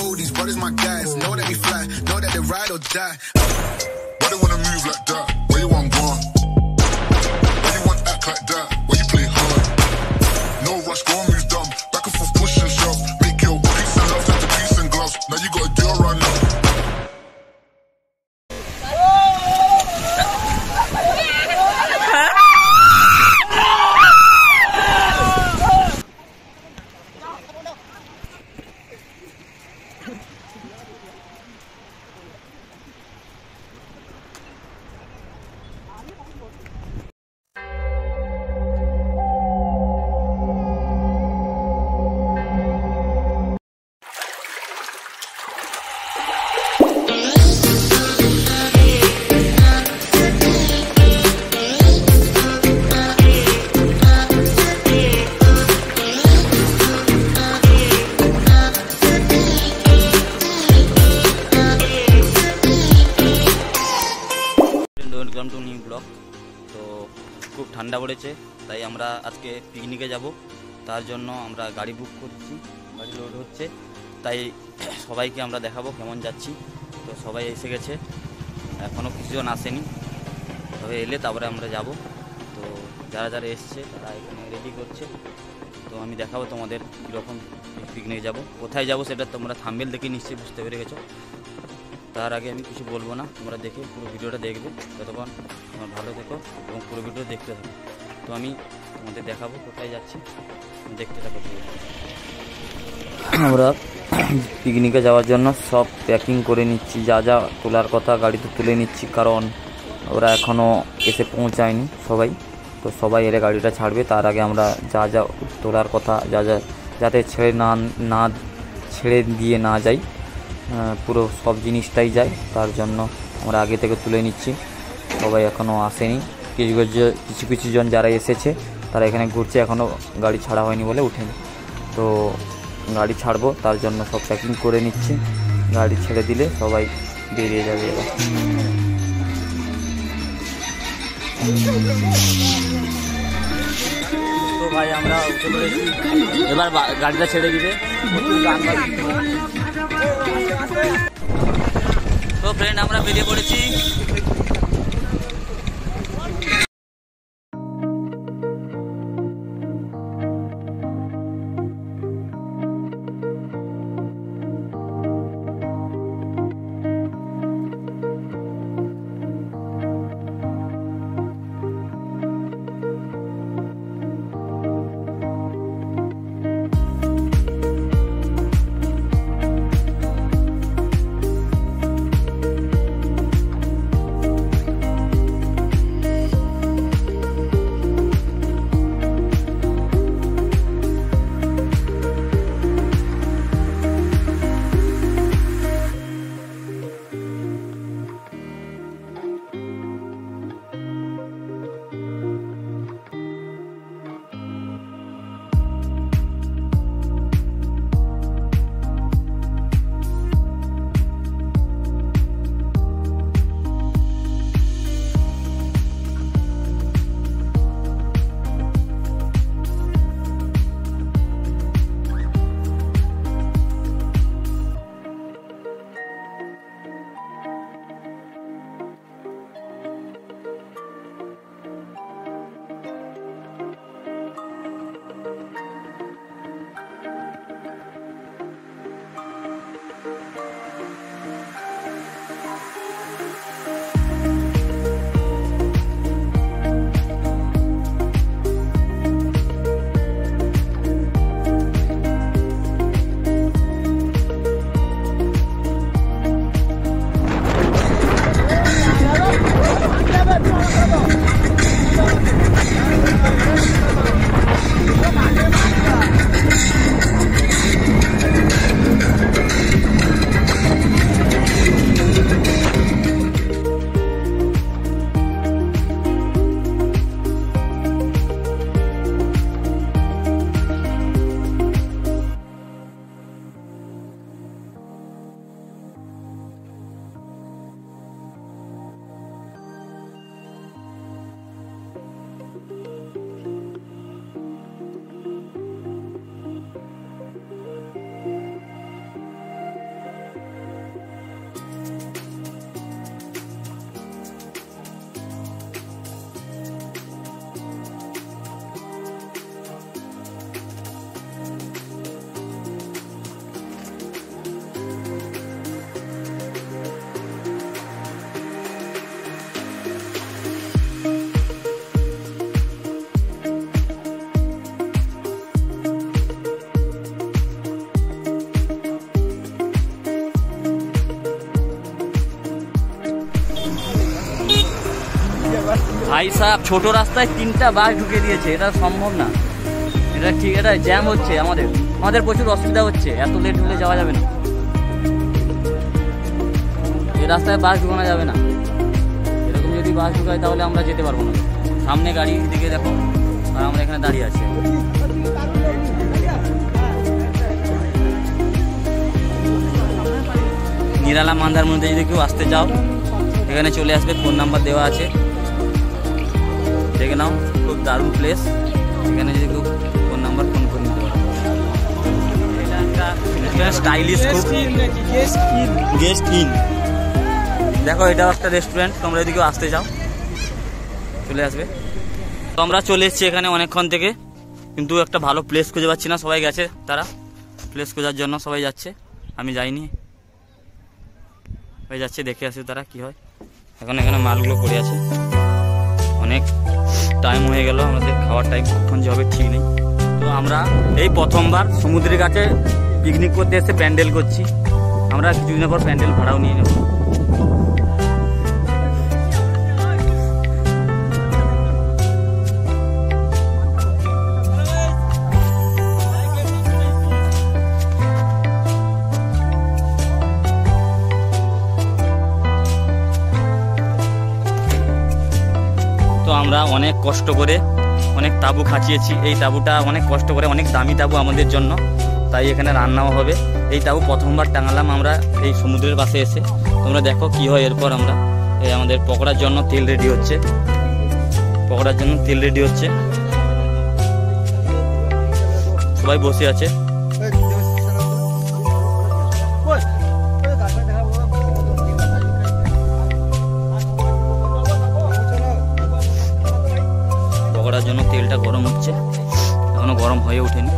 know these brothers my guys. Know that we fly, know that they ride or die. Why they wanna move like that? Where you want gone? Why you want act like that? Why you play hard? No rush, go and move dumb. Back and forth, push and shove. Make your peace and love turn to peace and gloves. Now you gotta do it right now. Welcome to new blog. তো খুব ঠান্ডা পড়েছে, তাই আমরা আজকে পিকনিকে যাব। তার জন্য আমরা গাড়ি বুক করছি, গাড়ি লোড হচ্ছে, তাই সবাইকে আমরা দেখাবো কেমন যাচ্ছি। তো সবাই এসে গেছে, এখনও কিছুজন আসেনি, তবে এলে তারপরে আমরা যাব। তো যারা যারা এসছে তারা এখানে রেডি করছে। তো আমি দেখাবো তোমাদের কীরকম পিকনিক যাব, কোথায় যাব সেটা তোমরা থাম্বনেল দেখে নিশ্চয়ই বুঝতে পেরে গেছো। তার আগে আমি কিছু বলবো না, তোমরা দেখে পুরো ভিডিওটা দেখবে, ততক্ষণ তোমরা ভালো থেকো এবং পুরো ভিডিও দেখতে থাকো। তো আমি তোমাদের দেখাবো কোথায় যাচ্ছি, দেখতে থাকো। আমরা পিকনিকে যাওয়ার জন্য সব প্যাকিং করে নিচ্ছি, যা যা তোলার কথা গাড়িতে তুলে নিচ্ছি, কারণ ওরা এখনও এসে পৌঁছায়নি সবাই। তো সবাই এলে গাড়িটা ছাড়বে, তার আগে আমরা যা যা তোলার কথা, যা যা যাতে ছেড়ে দিয়ে না যাই, পুরো সব জিনিসটাই যায়, তার জন্য আমরা আগে থেকে তুলে নিচ্ছি। সবাই এখনও আসেনি, কিছু কিছু জন যারা এসেছে তারা এখানে ঘুরছে, এখনও গাড়ি ছাড়া হয়নি বলে উঠেনি। তো গাড়ি ছাড়বো, তার জন্য সব প্যাকিং করে নিচ্ছি। গাড়ি ছেড়ে দিলে সবাই বেরিয়ে যাবে। তো ভাই আমরা উঠে পড়েছি, এবার গাড়িটা ছেড়ে দিবে। তো ফ্রেন্ড আমরা বেরিয়ে পড়েছি। ভাই সাহেব ছোট রাস্তায় 3টা বাস ঢুকে দিয়েছে, এটা সম্ভব না, এটা ঠিক, এটা জ্যাম হচ্ছে, আমাদের প্রচুর অসুবিধা হচ্ছে, এত লেট হলে যাওয়া যাবে না, এই রাস্তায় বাস ঢুকানো যাবে না, এরকম যদি বাস ঢুকায় তাহলে আমরা যেতে পারবো না। সামনে গাড়ি দিকে দেখো, আর আমরা এখানে দাঁড়িয়ে আছি। নিরালা মন্দারমণিতে যদি কেউ আসতে চাও এখানে চলে আসবে, ফোন নাম্বার দেওয়া আছে, দেখে নাও, খুব দারুণ প্লেস। এখানে যদি কেউ ফোন নাম্বার ফোন করে নিতে পারো। এটা একটা স্টাইলিশ খুব গেস্ট ইন, দেখো এটাও একটা রেস্টুরেন্ট, তোমরা যদি কেউ আসতে চাও চলে আসবে। তো আমরা চলে এসেছি এখানে অনেকক্ষণ থেকে, কিন্তু একটা ভালো প্লেস খুঁজে পাচ্ছি না, সবাই গেছে, তারা প্লেস খোঁজার জন্য সবাই যাচ্ছে, আমি যাইনি, সবাই যাচ্ছে, দেখে আসি তারা কি হয়। এখন এখানে মালগুলো পড়ে আছে, অনেক টাইম হয়ে গেল, আমাদের খাওয়ার টাইম কখন যে হবে ঠিক নেই। তো আমরা এই প্রথমবার সমুদ্রের কাছে পিকনিক করতে এসে প্যান্ডেল করছি, আমরা কিছুদিনের পর প্যান্ডেল ভাড়াও নিয়ে নেব। আমরা অনেক কষ্ট করে অনেক তাবু খাঁচিয়েছি, এই তাবুটা অনেক কষ্ট করে, অনেক দামি তাবু আমাদের জন্য, তাই এখানে রান্নাও হবে। এই তাবু প্রথমবার টাঙালাম আমরা এই সমুদ্রের পাশে এসে, তোমরা দেখো কি হয়। এরপর আমরা এই আমাদের পকোড়ার জন্য তেল রেডি হচ্ছে, পকোড়ার জন্য তেল রেডি হচ্ছে, সবাই বসে আছে। পকোড়ার জন্য তেলটা গরম হচ্ছে, এখনো গরম হয়ে ওঠেনি।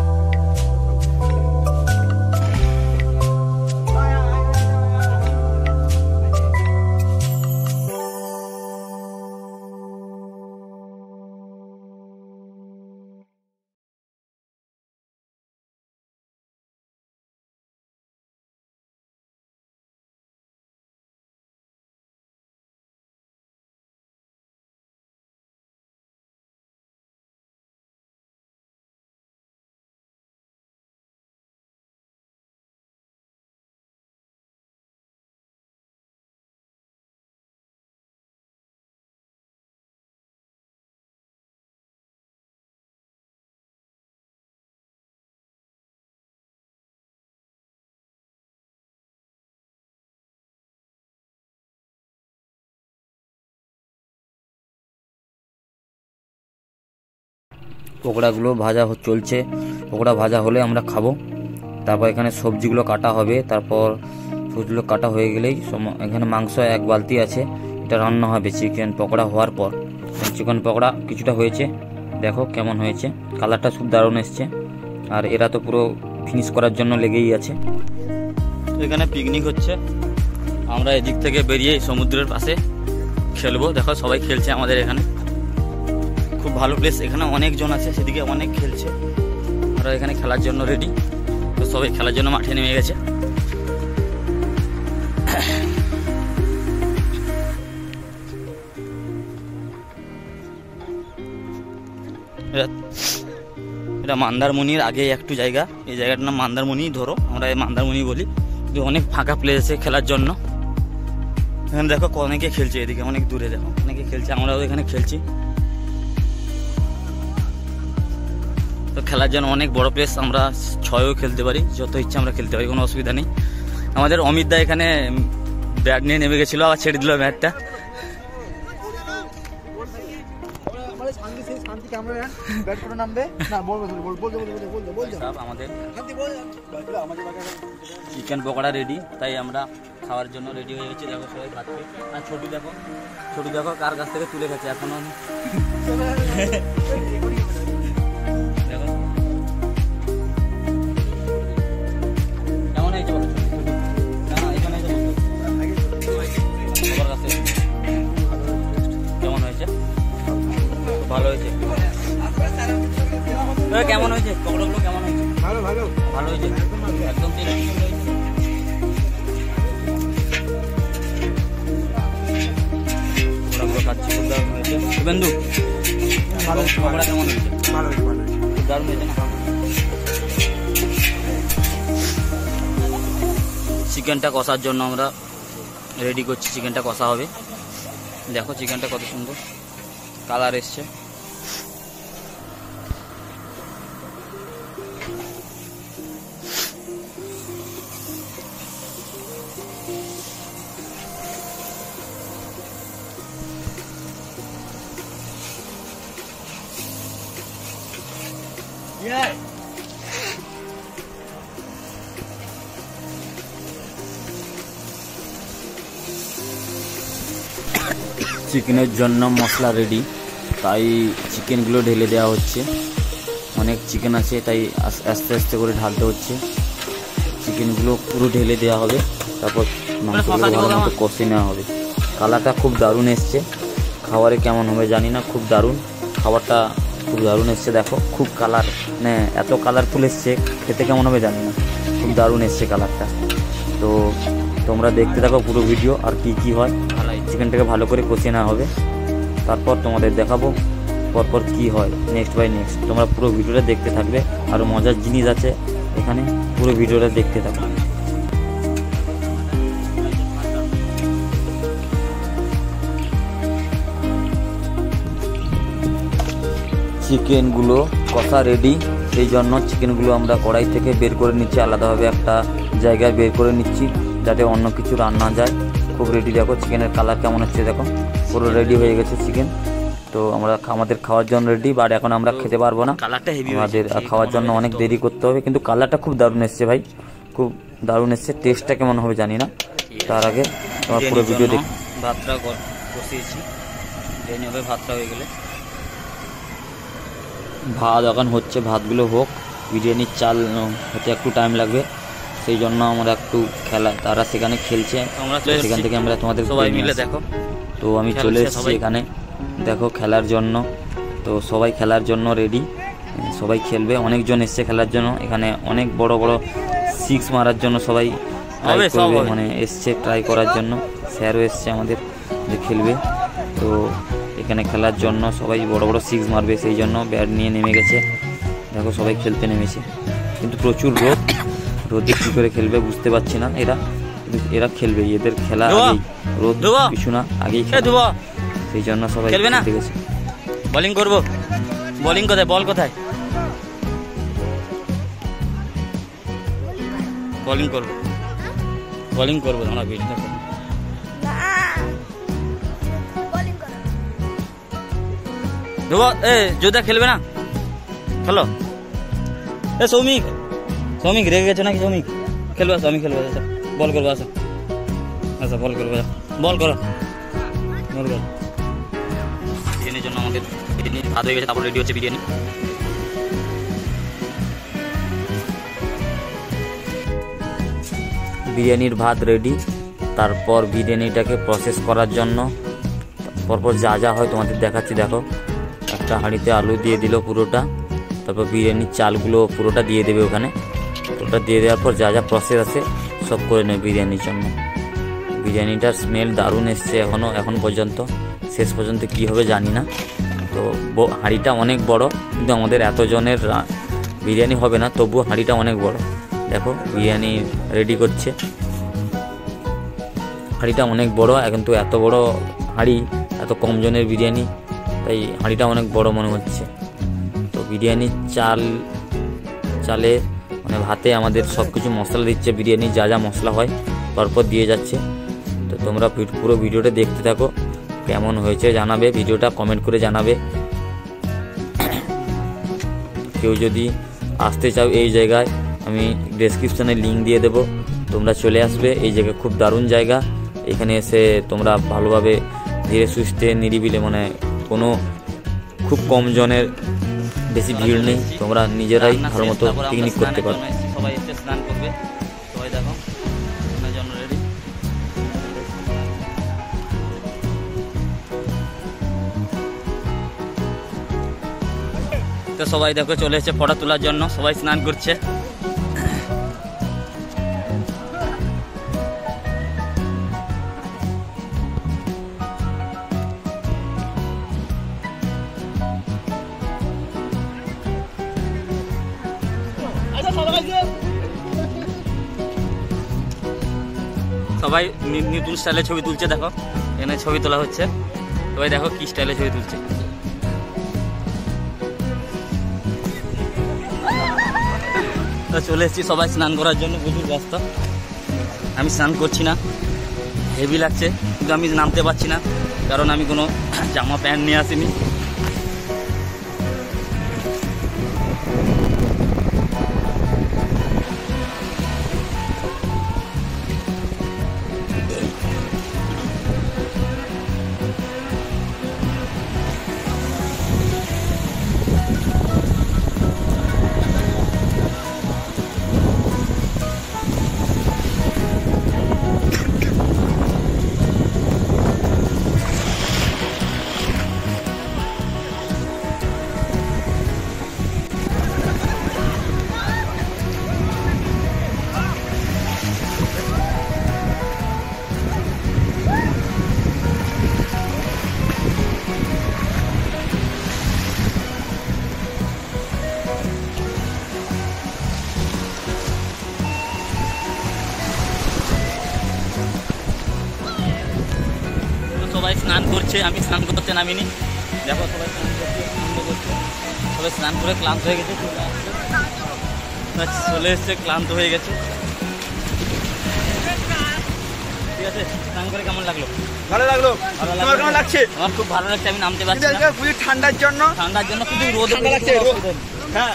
পকোড়াগুলো ভাজা চলছে, পকোড়া ভাজা হলে আমরা খাবো। তারপর এখানে সবজিগুলো কাটা হবে, তারপর সবজিগুলো কাটা হয়ে গেলেই এখানে মাংস 1 বালতি আছে, এটা রান্না হবে চিকেন পকোড়া হওয়ার পর। চিকেন পকোড়া কিছুটা হয়েছে, দেখো কেমন হয়েছে, কালারটা খুব দারুণ এসছে, আর এরা তো পুরো ফিনিশ করার জন্য লেগেই আছে। এখানে পিকনিক হচ্ছে, আমরা এদিক থেকে বেরিয়ে সমুদ্রের পাশে খেলবো, দেখো সবাই খেলছে আমাদের এখানে, খুব ভালো প্লেস, এখানে অনেকজন আছে, সেদিকে অনেক খেলছে, আমরা এখানে খেলার জন্য রেডি, তো সবাই খেলার জন্য মাঠে নেমে গেছে। এটা মন্দারমণির আগে একটু জায়গা, এই জায়গাটার নাম মন্দারমণি, ধরো আমরা এই মন্দারমণি বলি, অনেক ফাঁকা প্লেস আছে খেলার জন্য। এখানে দেখো অনেকে খেলছে, এদিকে অনেক দূরে দেখো অনেকে খেলছে, আমরাও এখানে খেলছি। তো খেলার জন্য অনেক বড় প্লেস, আমরা 6ও খেলতে পারি, যত ইচ্ছা আমরা খেলতে পারি, কোনো অসুবিধা নেই। আমাদের অমিত দা এখানে ব্যাট নিয়ে নেমে গেছিলো, আবার ছেড়ে দিল ব্যাটটা। আমাদের চিকেন পকোড়া রেডি, তাই আমরা খাওয়ার জন্য রেডি হয়ে গেছি, দেখো সবাই খাচ্ছে। আর ছোটু দেখো কার কাছ থেকে তুলে গেছে এখনো। কেমন হয়েছে বলো, কেমন হয়েছে? ভালো হয়েছে। কেমন হয়েছে পকোড়াগুলো, কেমন হয়েছে? ভালো হয়েছে, একদম পকোড়াগুলো খাচ্ছি, খুব দারুণ হয়েছে। শুভেন্দু ভালো পকোড়া কেমন হয়েছে? ভালো খুব দারুণ হয়েছে না? চিকেনটা কষার জন্য আমরা রেডি করছি, চিকেনটা কষা হবে। দেখো চিকেনটা কত সুন্দর কালার এসছে। চিকেনের জন্য মশলা রেডি, তাই চিকেনগুলো ঢেলে দেওয়া হচ্ছে। অনেক চিকেন আছে তাই আস্তে আস্তে করে ঢালতে হচ্ছে। চিকেনগুলো পুরো ঢেলে দেওয়া হবে, তারপর মাংসগুলো ভালো মতো কষে নেওয়া হবে। কালারটা খুব দারুণ এসছে, খাবারে কেমন হবে জানি না, খুব দারুণ খাবারটা, খুব দারুণ এসছে। দেখো খুব কালার, মানে এত কালারফুল এসছে, খেতে কেমন হবে জানি না, খুব দারুণ এসছে কালারটা। তো তোমরা দেখতে থাকো পুরো ভিডিও, আর কি হয়। চিকেনটাকে ভালো করে কষিয়ে নেওয়া হবে, তারপর তোমাদের দেখাবো পরপর কি হয় নেক্সট বাই নেক্সট। তোমরা পুরো ভিডিওটা দেখতে থাকবে, আরও মজার জিনিস আছে এখানে, পুরো ভিডিওটা দেখতে থাকো। চিকেনগুলো কষা রেডি, সেই জন্য চিকেনগুলো আমরা কড়াই থেকে বের করে নিচ্ছি, আলাদাভাবে একটা জায়গায় বের করে নিচ্ছি যাতে অন্য কিছু রান্না যায়। খুব রেডি, দেখো চিকেনের কালার কেমন হচ্ছে, দেখো পুরো রেডি হয়ে গেছে চিকেন। তো আমরা আমাদের খাওয়ার জন্য রেডি, বাট এখন আমরা খেতে পারবো না, আমাদের খাওয়ার জন্য অনেক দেরি করতে হবে। কিন্তু কালারটা খুব দারুণ এসছে ভাই, খুব দারুণ এসছে। টেস্টটা কেমন হবে জানি না, তার আগে তোমার পুরো ভিডিও দেখ। ভাতটা বসিয়েছি, ভাতটা হয়ে গেলে ভাত এখন হচ্ছে, ভাতগুলো হোক। বিরিয়ানির চাল হতে একটু টাইম লাগবে, সেই জন্য আমরা একটু খেলা, তারা সেখানে খেলছে, সেখান থেকে আমরা তোমাদের সবাই মিলে দেখো। তো আমি চলে এসেছি এখানে, দেখো খেলার জন্য। তো সবাই খেলার জন্য রেডি, সবাই খেলবে, অনেকজন এসছে খেলার জন্য। এখানে অনেক বড় বড় সিক্স মারার জন্য সবাই ট্রাই করবে, মানে এসছে ট্রাই করার জন্য। স্যারও এসছে আমাদের যে খেলবে, তো এখানে খেলার জন্য সবাই বড় বড় সিক্স মারবে, সেই জন্য ব্যাট নিয়ে নেমে গেছে। দেখো সবাই খেলতে নেমেছে, কিন্তু প্রচুর রোদ, রোদে কী করে খেলবে বুঝতে পারছি না। এরা খেলবে, এদের খেলা আগেই, রোদ কিছু না, আগেই খেলবে, সেই জন্য সবাই খেলতে গেছে। বোলিং করবো, বোলিং কোথায়, বল কোথায়? বোলিং করবো, বোলিং করবো আমরা বেশটা করবো। যোদ্ধা খেলবে না, খেলো। সৌমিক, সৌমিক রেগে গেছে নাকি? সৌমিক খেলবে, আসো আমি খেলবো, আসো বল করবো, আসো আচ্ছা বল করবো, বল করো, বল করো। বিরিয়ানির জন্য আমাদের বিরিয়ানি ভাত হয়ে গেছে, তারপর রেডি হচ্ছে বিরিয়ানি। বিরিয়ানির ভাত রেডি, তারপর বিরিয়ানিটাকে প্রসেস করার জন্য পরপর যা যা হয় তোমাদের দেখাচ্ছি। দেখো একটা হাঁড়িতে আলু দিয়ে দিল পুরোটা, তারপর বিরিয়ানির চালগুলো পুরোটা দিয়ে দেবে ওখানে। পুরোটা দিয়ে দেওয়ার পর যা যা প্রসেস আছে সব করে নেবে বিরিয়ানির জন্য। বিরিয়ানিটার স্মেল দারুণ এসছে এখন পর্যন্ত, শেষ পর্যন্ত কী হবে জানি না। তো হাঁড়িটা অনেক বড়, কিন্তু আমাদের এতজনের বিরিয়ানি হবে না, তবুও হাঁড়িটা অনেক বড়। দেখো বিরিয়ানি রেডি করছে, হাঁড়িটা অনেক বড়, কিন্তু এত বড় হাঁড়ি, এত কম জনের বিরিয়ানি, তাই হাঁড়িটা অনেক বড় মনে হচ্ছে। তো বিরিয়ানির চালে মানে ভাতে আমাদের সব কিছু মশলা দিচ্ছে, বিরিয়ানি যা যা মশলা হয় পরপর দিয়ে যাচ্ছে। তো তোমরা পুরো ভিডিওটা দেখতে থাকো, কেমন হয়েছে জানাবে, ভিডিওটা কমেন্ট করে জানাবে। কেউ যদি আসতে চাও এই জায়গায়, আমি ডেসক্রিপশানে লিঙ্ক দিয়ে দেবো, তোমরা চলে আসবে। এই জায়গা খুব দারুণ জায়গা, এখানে এসে তোমরা ভালোভাবে ধীরে সুস্থে নিরিবিলি, মানে কোনো খুব কম জনের, বেশি ভিড় নেই, তোমরা নিজেরাই ভালো মতো পিকনিক করতে পারো। সবাই এসে স্নান করবে, সবাই দেখো জন্য রেডি। তো সবাই দেখো চলে এসেছে ফটো তোলার জন্য, সবাই স্নান করছে। সবাই নতুন স্টাইলে ছবি তুলছে, দেখো এখানে ছবি তোলা হচ্ছে, সবাই দেখো কি স্টাইলে ছবি তুলছে। তো চলে এসেছি সবাই স্নান করার জন্য, প্রচুর ব্যস্ত। আমি স্নান করছি না, হেভি লাগছে, কিন্তু আমি নামতে পারছি না কারণ আমি কোনো জামা প্যান্ট নিয়ে আসিনি। সবাই স্নান করছে, আমি স্নান করতে নামিনি। দেখো সবাই স্নান করছে, আনন্দ করছে, সবাই স্নান করে ক্লান্ত হয়ে গেছে, চলে এসছে ক্লান্ত হয়ে গেছে। ঠিক আছে, স্নান করে কেমন লাগলো? ভালো লাগলো। তোমার কেমন লাগছে? আমার খুব ভালো লাগছে, আমি নামতে পারছি না ঠান্ডার জন্য। ঠান্ডার জন্য কিন্তু রোদে লাগছে। হ্যাঁ,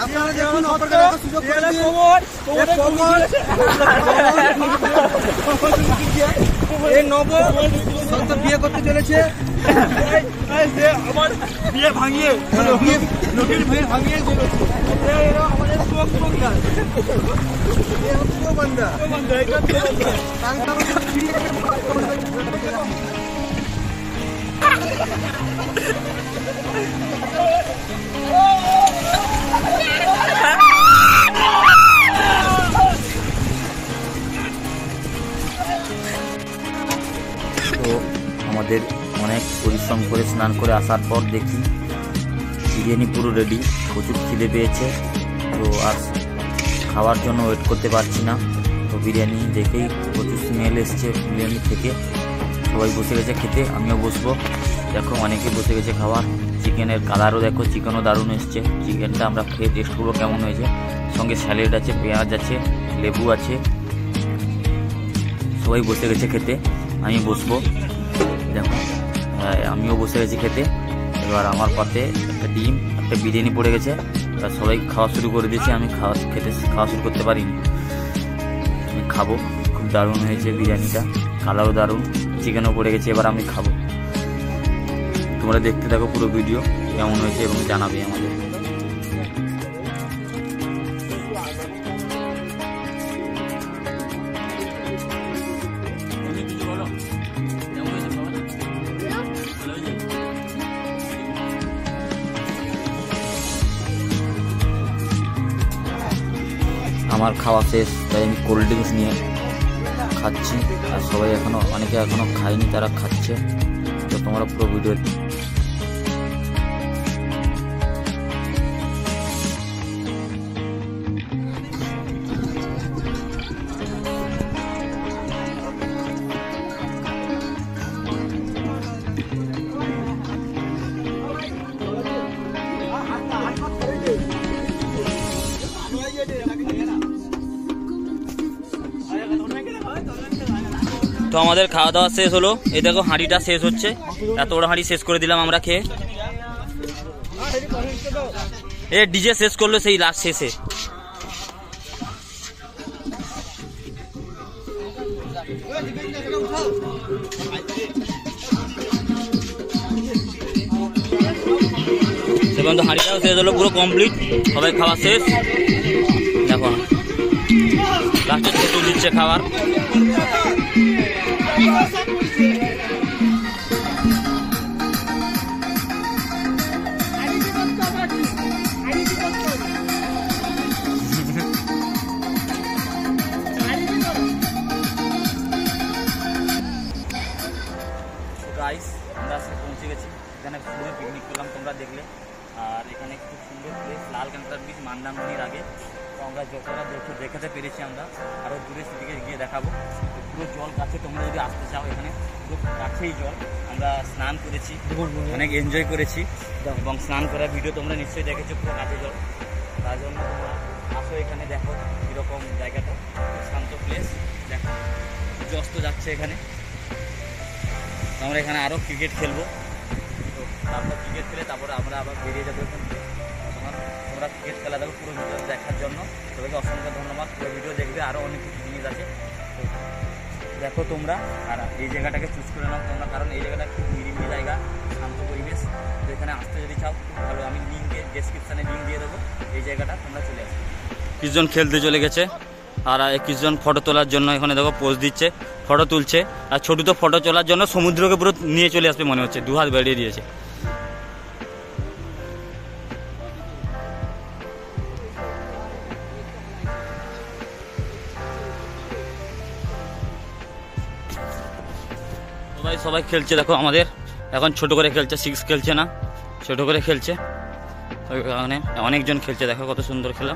আপনারা দেখুন সুযোগ বিয়ে করতে চলেছে, আমার বিয়ে ভাঙিয়ে বিয়ে ভাঙিয়ে চলেছে আমাদের তো আমাদের অনেক পরিশ্রম করে স্নান করে আসার পর দেখি বিরিয়ানি পুরো রেডি, প্রচুর খিদে পেয়েছে, তো আর খাওয়ার জন্য ওয়েট করতে পারছি না। তো বিরিয়ানি দেখেই প্রচুর স্মেল এসছে বিরিয়ানি থেকে, সবাই বসে গেছে খেতে, আমিও বসবো। দেখো অনেকে বসে গেছে খাওয়ার। চিকেনের কালারও দেখো, চিকেনও দারুণ এসছে। চিকেনটা আমরা খেয়ে টেস্ট করবো কেমন হয়েছে। সঙ্গে স্যালাড আছে, পেঁয়াজ আছে, লেবু আছে, সবাই বসে গেছে খেতে, আমি বসবো। দেখো আমিও বসে গেছি খেতে। এবার আমার পাতে একটা ডিম, একটা বিরিয়ানি পড়ে গেছে, এবার সবাই খাওয়া শুরু করে দিয়েছে। আমি খাওয়া শুরু করতে পারিনি, আমি খাবো। খুব দারুণ হয়েছে বিরিয়ানিটা, কালারও দারুণ, চিকেনও পড়ে গেছে। এবার আমি খাবো, তোমরা দেখতে থাকো পুরো ভিডিও কেমন হয়েছে এবং জানাবে আমাদের। আমার খাওয়া শেষ, তাই আমি কোল্ড ড্রিঙ্কস নিয়ে খাচ্ছি। আর সবাই অনেকে এখনো খায়নি, তারা খাচ্ছে। তো তোমরা পুরো ভিডিও তো আমাদের খাওয়া দাওয়া শেষ হলো। এই দেখো হাঁড়িটা শেষ হচ্ছে, এত বড় হাঁড়ি শেষ করে দিলাম আমরা খেয়ে। এ ডিজে শেষ করলো সেই লাস্ট শেষে। সেখান তো হাঁড়িটাও শেষ হলো, পুরো কমপ্লিট, সবাই খাওয়া শেষ। দেখো লাস্টে শেষ দিচ্ছে খাবার। গাইস আমরা পৌঁছে গেছি, এখানে পুরো পিকনিক করলাম, তোমরা দেখলে। আর এখানে খুব সুন্দর প্লেস, লাল কাঁকড়ার বীজ, মান্দারমণির আগে। তো আমরা যতটা দেখাতে পেরেছি আমরা আরও দূরে সেদিকে গিয়ে দেখাবো। পুরো জল কাছে, তোমরা যদি আসতে চাও এখানে পুরো কাছেই জল। আমরা স্নান করেছি, অনেক এনজয় করেছি এবং স্নান করার ভিডিও তোমরা নিশ্চয়ই দেখেছো, পুরো কাছে জল। তার জন্য তোমরা আসো এখানে, দেখো কীরকম জায়গাটা, শান্ত প্লেস। দেখো অস্ত যাচ্ছে এখানে। তো আমরা এখানে আরও ক্রিকেট খেলবো, তো তারপর ক্রিকেট খেলে তারপরে আমরা আবার বেরিয়ে যাবো এখান থেকে। তোমরা ক্রিকেট খেলা দেখো, পুরো ভিডিও দেখার জন্য সবাইকে অসংখ্য ধন্যবাদ। পুরো ভিডিও দেখবে, আরও অনেক কিছু জিনিস আছে তো দেখো তোমরা। আর এই জায়গাটাকে চুজ করে নাও তোমরা, কারণ এই জায়গাটা খুব নিরিবিলি জায়গা, শান্ত পরিবেশ। তো এখানে আসতে যদি চাও ভালো, আমি লিঙ্কে ডেসক্রিপশানে লিঙ্ক দিয়ে দেবো, এই জায়গাটা তোমরা চলে আসবে। কিছুজন খেলতে চলে গেছে আর কিছুজন ফটো তোলার জন্য এখানে দেখো পোজ দিচ্ছে, ফটো তুলছে। আর ছোটো তো ফটো তোলার জন্য সমুদ্রকে পুরো নিয়ে চলে আসবে মনে হচ্ছে, 2 হাত বেরিয়ে দিয়েছে। সবাই খেলছে দেখো, আমাদের এখন ছোট করে খেলছে, 6 খেলছে না, ছোট করে খেলছে। এখানে অনেকজন খেলছে, দেখো কত সুন্দর খেলা।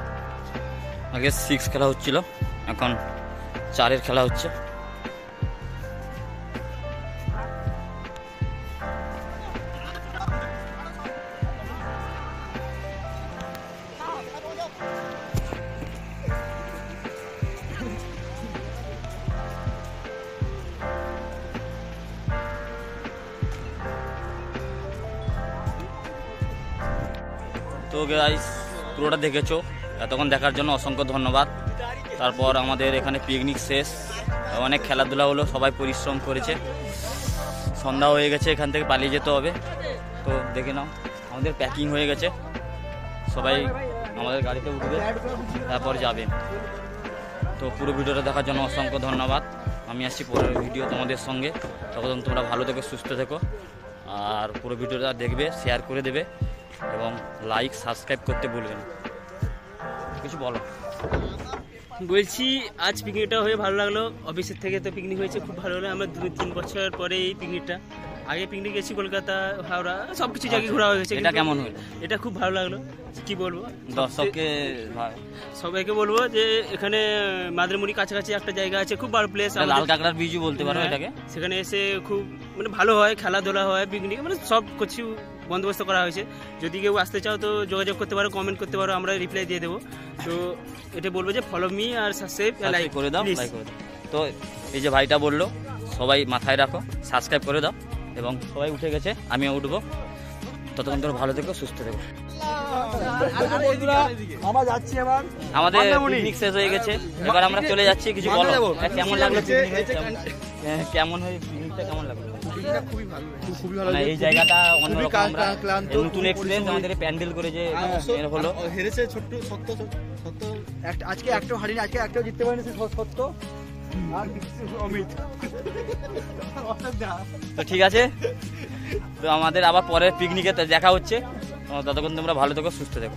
আগে 6 খেলা হচ্ছিল, এখন 4-এর খেলা হচ্ছে। তো গাইস পুরোটা দেখেছো, এতক্ষণ দেখার জন্য অসংখ্য ধন্যবাদ। তারপর আমাদের এখানে পিকনিক শেষ, অনেক খেলাধুলা হলো, সবাই পরিশ্রম করেছে। সন্ধ্যা হয়ে গেছে, এখান থেকে পালিয়ে যেতে হবে। তো দেখে নাও আমাদের প্যাকিং হয়ে গেছে, সবাই আমাদের গাড়িতে উঠবে, তারপর যাবে। তো পুরো ভিডিওটা দেখার জন্য অসংখ্য ধন্যবাদ। আমি আসছি পরের ভিডিও তোমাদের সঙ্গে, তখন তোমরা ভালো থেকো, সুস্থ থেকো। আর পুরো ভিডিওটা দেখবে, শেয়ার করে দেবে এবং লাইক সাবস্ক্রাইব করতে ভুলবেন না। কিছু বলো। বলছি আজ পিকনিকটা হয়ে ভালো লাগলো, অফিসের থেকে তো পিকনিক হয়েছে, খুব ভালো হলো। আমরা 2-3 বছর পরে এই পিকনিকটা, আগে পিকনিক গেছি কলকাতা, হাওড়া, সব কিছু জায়গায় ঘোরা হয়ে গেছে। এটা কেমন হলো? এটা খুব ভালো লাগলো, কি বলবো, দর্শককে সবাইকে বলবো যে এখানে মাদ্রিমুড়ি কাছাকাছি একটা জায়গা আছে, খুব ভালো প্লেস, লাল কাঁকড়ার বীজও বলতে পারো এটাকে। সেখানে এসে খুব মানে ভালো হয়, খেলাধুলা হয়, পিকনিক মানে সব কিছু বন্দোবস্ত করা হয়েছে। যদি কেউ আসতে চাও তো যোগাযোগ করতে পারো, কমেন্ট করতে পারো, আমরা রিপ্লাই দিয়ে দেবো। তো এটা বলবো যে ফলো মি আর সাবস্ক্রাইব লাইক করে দাও, লাইক করে দাও। তো এই যে ভাইটা বললো, সবাই মাথায় রাখো, সাবস্ক্রাইব করে দাও। এবং সবাই উঠে গেছে, আমিও উঠবো। ততক্ষণ তোমরা ভালো থেকো, সুস্থ থেকো। আমরা যাচ্ছি এবার, আমাদের পিকনিক শেষ হয়ে গেছে, এবার আমরা চলে যাচ্ছি। কিছু বলো, কেমন লাগলো কেমন হয় পিকনিকটা, কেমন লাগলো? খুবই ভালো, এই জায়গাটা অন্যরকম, আমরা নতুন এক্সপেরিয়েন্স আমাদের প্যান্ডেল করে যে হলো। হেরেছে ছোট্ট সত্য, আজকে একটাও হারিনি, আজকে একটাও জিততে পারিনি, সত্য আর অমিত। তো ঠিক আছে, তো আমাদের আবার পরের পিকনিকে দেখা হচ্ছে। ততক্ষণ তোমরা ভালো থেকো, সুস্থ থেকো।